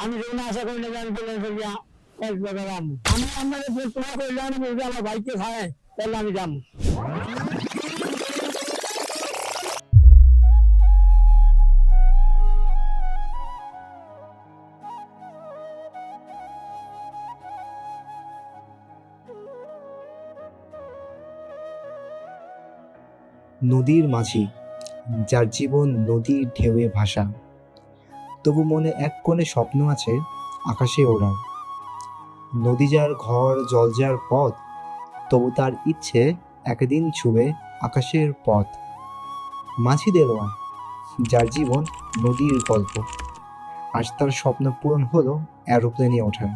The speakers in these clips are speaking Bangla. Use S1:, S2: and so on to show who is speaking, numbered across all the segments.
S1: আমি যখন আশা করি না যে আমি বলে ফেলবি কক্সবাজার যাবো। আমি আপনাদের তোমার করলে আমি বলছি আমার বাইককে খায় তাহলে আমি যাবো।
S2: নদীর মাঝি, যার জীবন নদীর ঢেউয়ে ভাসা, তবু মনে এক কোণে স্বপ্ন আছে আকাশে ওড়ার। নদী যার ঘর, জল যার পথ, তবু তার ইচ্ছে একদিন ছুঁবে আকাশের পথ। মাঝি দেলোয়ার, যার জীবন নদীর গল্প, আজ তার স্বপ্ন পূরণ হলো এরোপ্লেনে ওঠার।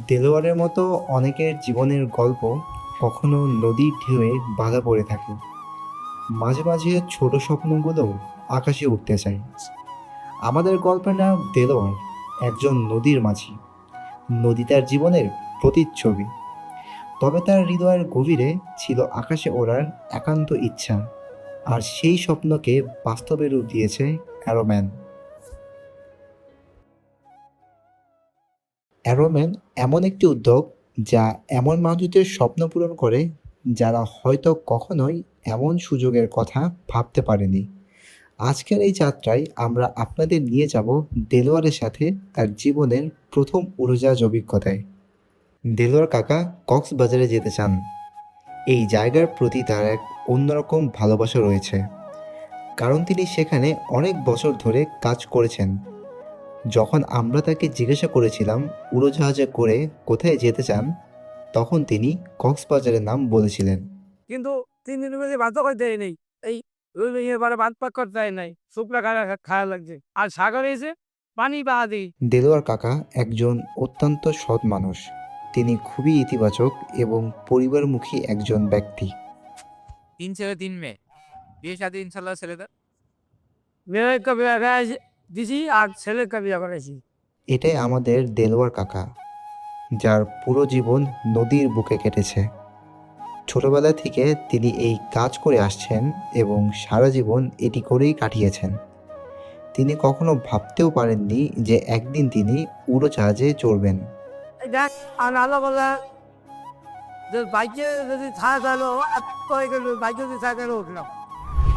S2: দেলোয়ারের মতো অনেকের জীবনের গল্প কখনো নদীর ঢেউয়ে বাধা পড়ে থাকে। মাঝে মাঝে ছোট স্বপ্নগুলো আকাশে উঠতে চায়। আমাদের গল্পের নাম দেলোয়ার, একজন নদীর মাঝি। নদী তার জীবনের প্রতিচ্ছবি, তবে তার হৃদয়ের গভীরে ছিল আকাশে ওড়ার একান্ত ইচ্ছা, আর সেই স্বপ্নকে বাস্তবে রূপ দিয়েছে অ্যারোম্যান। অ্যারোম্যান এমন একটি উদ্যোগ যা এমন মানুষদের স্বপ্ন পূরণ করে যারা হয়তো কখনোই এমন সুযোগের কথা ভাবতে পারেনি। আজকের এই যাত্রায় আমরা আপনাদের নিয়ে যাব দেলোয়ারের সাথে তার জীবনের প্রথম উড়োজাহাজ অভিজ্ঞতায়। দেলোয়ার কাকা কক্সবাজারে যেতে চান। এই জায়গার প্রতি তার এক অন্যরকম ভালোবাসা রয়েছে, কারণ তিনি সেখানে অনেক বছর ধরে কাজ করেছেন। যখন আমরা তাকে জিজ্ঞাসা করেছিলাম উড়োজাহাজে করে কোথায় যেতে চান, তখন তিনি কক্সবাজারের নাম বলেছিলেন।
S1: কিন্তু 3 দিন মধ্যে ভাত করতে নেই, এই এবারে ভাত পাক করতে হয় নাই, শুকনা খাওয়া লাগছে। আর সাগরে এসে পানি বাহা দিই।
S2: দেলোয়ার কাকা একজন অত্যন্ত সৎ মানুষ। তিনি খুবই ইতিবাচক এবং পরিবারমুখী একজন ব্যক্তি।
S3: 3 ছেলে 3 মেয়ে, বিয়ে শাদী ইনশাল্লাহ ছেলেদের।
S1: মেয়েকে বিয়ে দিছি আর ছেলেকে বিয়ে করেছি।
S2: এটাই আমাদের দেলোয়ার কাকা, যার পুরো জীবন নদীর বুকে কেটেছে। ছোটবেলা থেকে তিনি এই কাজ করে আসছেন এবং সারা জীবন এটি করেই কাটিয়েছেন। তিনি কখনো ভাবতেও পারেননি যে একদিন তিনি উড়োজাহাজে চড়বেন।
S1: এই দেখ, আর আল্লাহ বলে যে বাইকে যদি থাকা গেল বাইকে যদি থাকা গেল উঠলাম।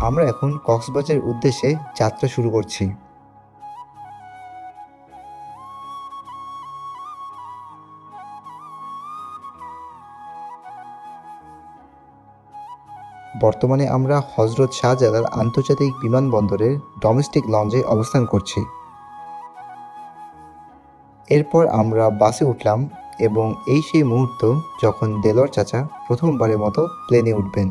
S2: আমরা এখন কক্সবাজারের উদ্দেশ্যে যাত্রা শুরু করছি। বর্তমানে আমরা হজরত শাহজালাল আন্তর্জাতিক বিমানবন্দরের ডোমেস্টিক লঞ্চে অবস্থান করছি। এরপর আমরা বাসে উঠলাম এবং এই সেই মুহূর্ত যখন দেলোয়ার চাচা প্রথমবারের মতো প্লেনে উঠবেন।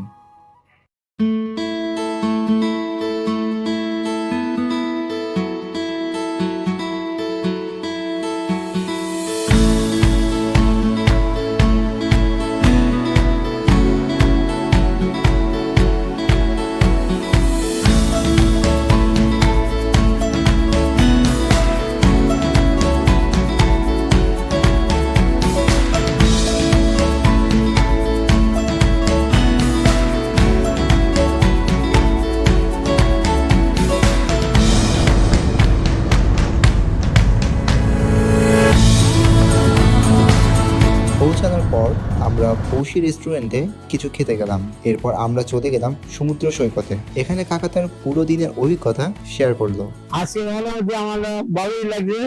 S2: পৌঁছানোর পর আমরা পৌষি রেস্টুরেন্টে কিছু খেতে গেলাম। এরপর আমরা চলে গেলাম সমুদ্র সৈকতে। এখানে কাকা তার পুরো দিনের অভিজ্ঞতা শেয়ার করলো।
S1: আজকে মনে হচ্ছে আমার ভালোই লাগছে।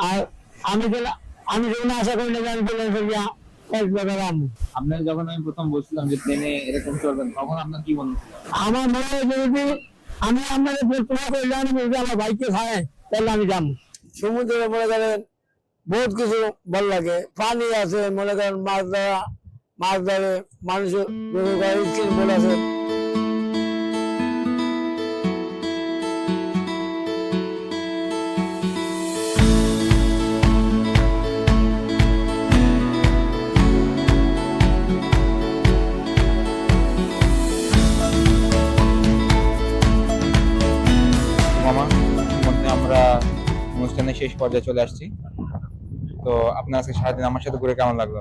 S1: আর আমি যখন আশা করি না যে আমি বলে ফেলবি কক্সবাজার যাবো।
S4: আপনার যখন আমি প্রথম বলছিলাম যে প্লেনে এরকম চলবেন, তখন আপনার কি মনে হচ্ছিল?
S1: আমার মনে হয় যদি আমি আপনাদের তোমার করলে আমি বলছি আমার বাইককে খায় তাহলে আমি যাবো। সমুদ্রে মনে করেন বহুত কিছু ভালো লাগে, পানি আছে, মনে করেন মাছ ধরে মানুষের স্কিল বল আছে।
S4: মামা, মধ্যে আমরা অনুষ্ঠানের শেষ পর্যায়ে চলে আসছি। তো আপনার আজকে সারাদিন আমার সাথে ঘুরে কেমন লাগলো?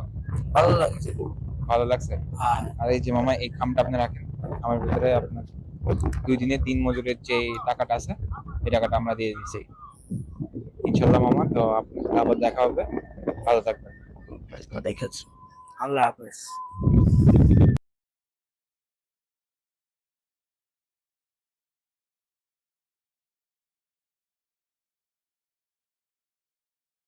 S1: ভালো লাগছে।
S4: ভালো লাগছে। আর এই যে মামা, এই খামটা আপনি রাখেন। আমার ভিতরে আপনার 2 দিনের দিন মজুরের যে টাকাটা আছে এই টাকাটা আমরা দিয়ে দিচ্ছি ইনশাল্লাহ মামা। তো আপনার সাথে আবার দেখা হবে, ভালো থাকবেন।
S1: দেখেছি। আল্লাহ হাফেজ।